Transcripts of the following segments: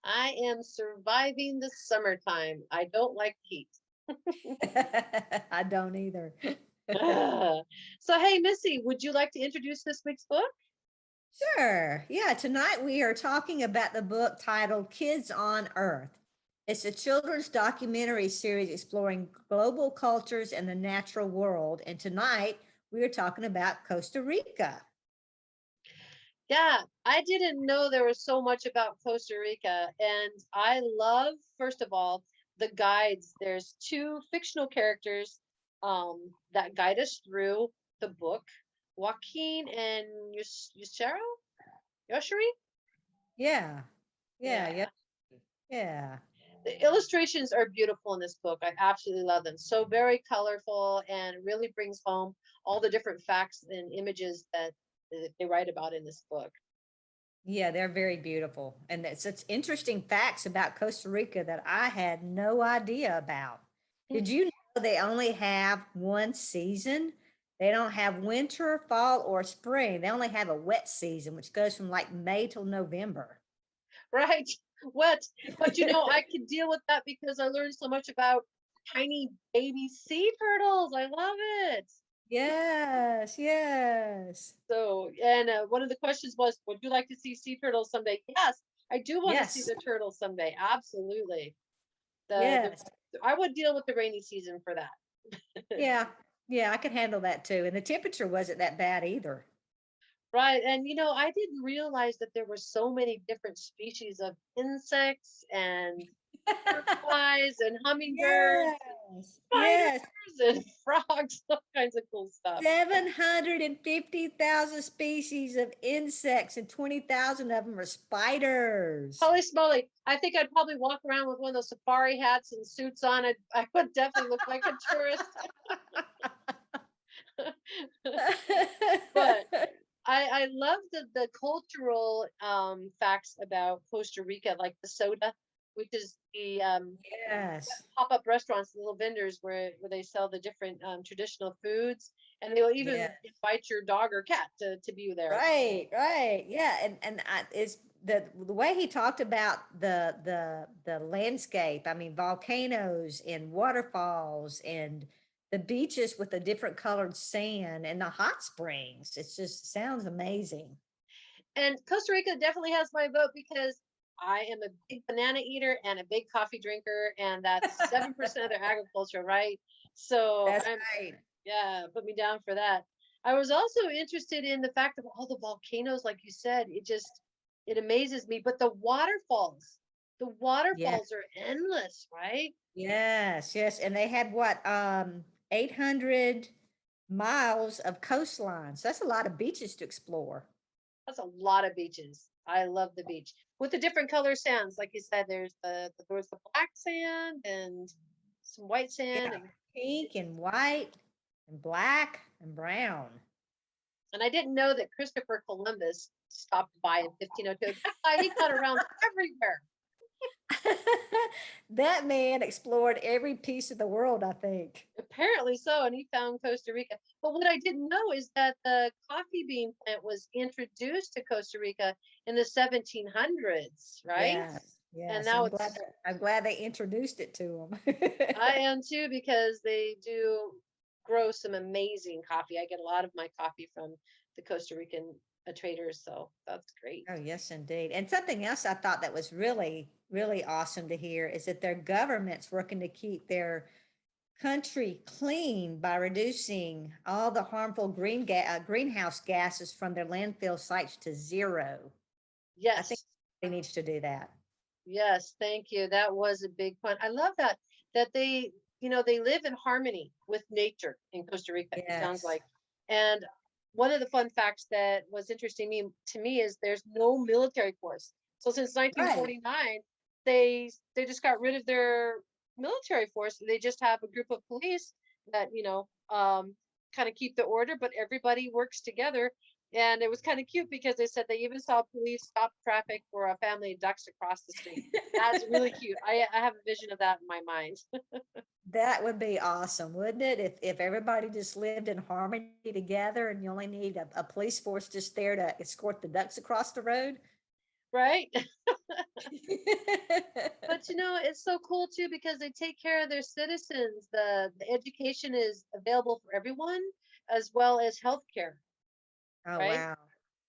I am surviving the summertime. I don't like heat. I don't either. So, hey, Missy, would you like to introduce this week's book? Sure. Yeah, tonight we are talking about the book titled Kids on Earth. It's a children's documentary series exploring global cultures and the natural world. And tonight we are talking about Costa Rica. Yeah, I didn't know there was so much about Costa Rica. And I love, first of all, the guides. There's two fictional characters that guide us through the book, Joaquin and Yusero? Yoshiri? Yeah. Yeah. Yeah. Yeah. Yeah. The illustrations are beautiful in this book. I absolutely love them. So very colorful and really brings home all the different facts and images that they write about in this book. Yeah, they're very beautiful. And it's such interesting facts about Costa Rica that I had no idea about. Did you know they only have one season? They don't have winter, fall, or spring. They only have a wet season, which goes from like May till November. Right? What? But I can deal with that because I learned so much about tiny baby sea turtles. I love it. Yes, yes, So, and one of the questions was, would you like to see sea turtles someday? Yes, I do want to see yes, the turtles someday. Absolutely. yes. I would deal with the rainy season for that. Yeah, yeah, I could handle that too. And the temperature wasn't that bad either. Right. And I didn't realize that there were so many different species of insects and butterflies and hummingbirds and Yes, yes. spiders and frogs, all kinds of cool stuff. 750,000 species of insects, and 20,000 of them are spiders. Holy smoly. I think I'd probably walk around with one of those safari hats and suits on. I would definitely look like a tourist. But I love the cultural facts about Costa Rica, like the soda, which is the Yes. pop-up restaurants, little vendors where they sell the different traditional foods, and they'll even Yeah. invite your dog or cat to be there. Right, right. Yeah, and it's the way he talked about the landscape. I mean, volcanoes and waterfalls and the beaches with the different colored sand and the hot springs. It just sounds amazing. And Costa Rica definitely has my vote because I am a big banana eater and a big coffee drinker, and that's 7% of their agriculture, right? So That's I'm right. Yeah, put me down for that. I was also interested in the fact of all the volcanoes, like you said. It amazes me. But the Yeah. waterfalls are endless, right? Yes, yes, and they had what, 800 miles of coastline. So that's a lot of beaches to explore. That's a lot of beaches. I love the beach with the different color sands. Like you said, there's the black sand and some white sand, Yeah, pink and white and black and brown. and I didn't know that Christopher Columbus stopped by in 1502. That guy, he got around everywhere. That man explored every piece of the world, I think. Apparently so, and he found Costa Rica. But what I didn't know is that the coffee bean plant was introduced to Costa Rica in the 1700s, right? Yes, And yes. now it's I'm glad they introduced it to I him. am too because they do grow some amazing coffee. I get a lot of my coffee from the Costa Rican traders, so that's great. Oh, yes, indeed. And something else I thought that was really, really awesome to hear is that their government's working to keep their country clean by reducing all the harmful greenhouse gases from their landfill sites to zero. I think Yes, they needs to do that. yes, thank you. That was a big point. I love that they live in harmony with nature in Costa Rica, it sounds Yes. like. And one of the fun facts that was interesting to me is there's no military force. So since Right. 1949, they just got rid of their military force. They just have a group of police that, kind of keep the order, but everybody works together. And it was kind of cute because they said they even saw police stop traffic for a family of ducks across the street. That's really cute. I have a vision of that in my mind. That would be awesome, wouldn't it? If everybody just lived in harmony together and you only need a police force just there to escort the ducks across the road. right? But it's so cool too because they take care of their citizens. The education is available for everyone, as well as healthcare, Oh, right? wow.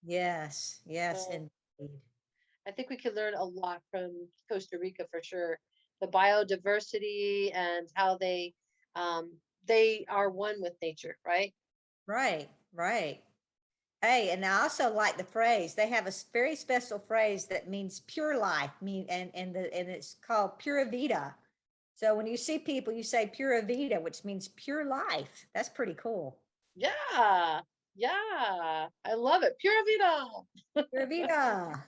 Yes, yes, So indeed. I think we could learn a lot from Costa Rica for sure. The biodiversity and how they are one with nature, right? Right, right. Hey, and I also like the phrase. They have a very special phrase that means pure life, and it's called pura vida. So when you see people, you say pura vida, which means pure life. That's pretty cool. Yeah, yeah, I love it. Pura vida. Pura vida.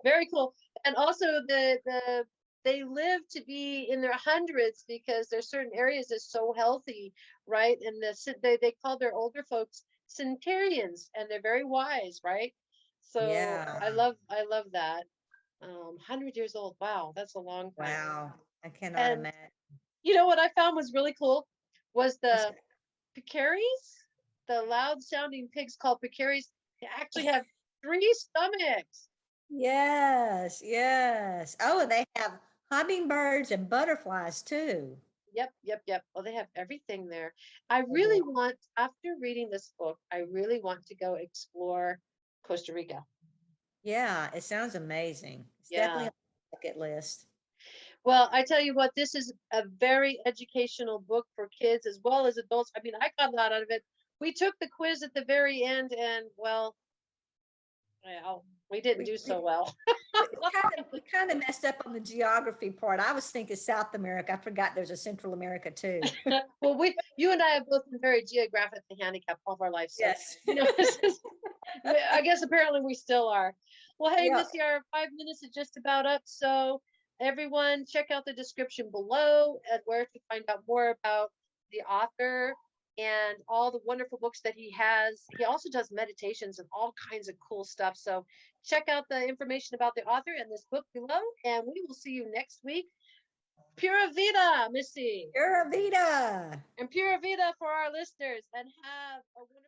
Very cool. And also they live to be in their hundreds because there's certain areas that's so healthy, right? And they call their older folks centenarians, and they're very wise, right? So Yeah. I love that. 100 years old. Wow, that's a long time. Wow. I cannot And imagine. what I found was really cool was What's the that? pecaries, the loud sounding pigs called pecaries. They actually have three stomachs. Yes, yes. Oh, and they have hummingbirds and butterflies too. Yep, yep, yep. Well, they have everything there. I Oh boy. really want, after reading this book, I really want to go explore Costa Rica. Yeah, it sounds amazing. It's definitely Yeah. on the bucket list. Well, I tell you what, this is a very educational book for kids as well as adults. I mean, I got a lot out of it. We took the quiz at the very end, and well, we didn't We, do we so well. we kind of messed up on the geography part. I was thinking South America. I forgot there's a Central America too. Well, you and I have both been very geographically handicapped all of our lives. So, Yes. it's just, I guess apparently we still are. Well, hey, Yep. Missy, our 5 minutes is just about up. So, everyone, check out the description below and where to find out more about the author and all the wonderful books that he has. He also does meditations and all kinds of cool stuff. So, check out the information about the author and this book below. And we will see you next week. Pura vida, Missy. Pura vida. And Pura Vida for our listeners, and have a wonderful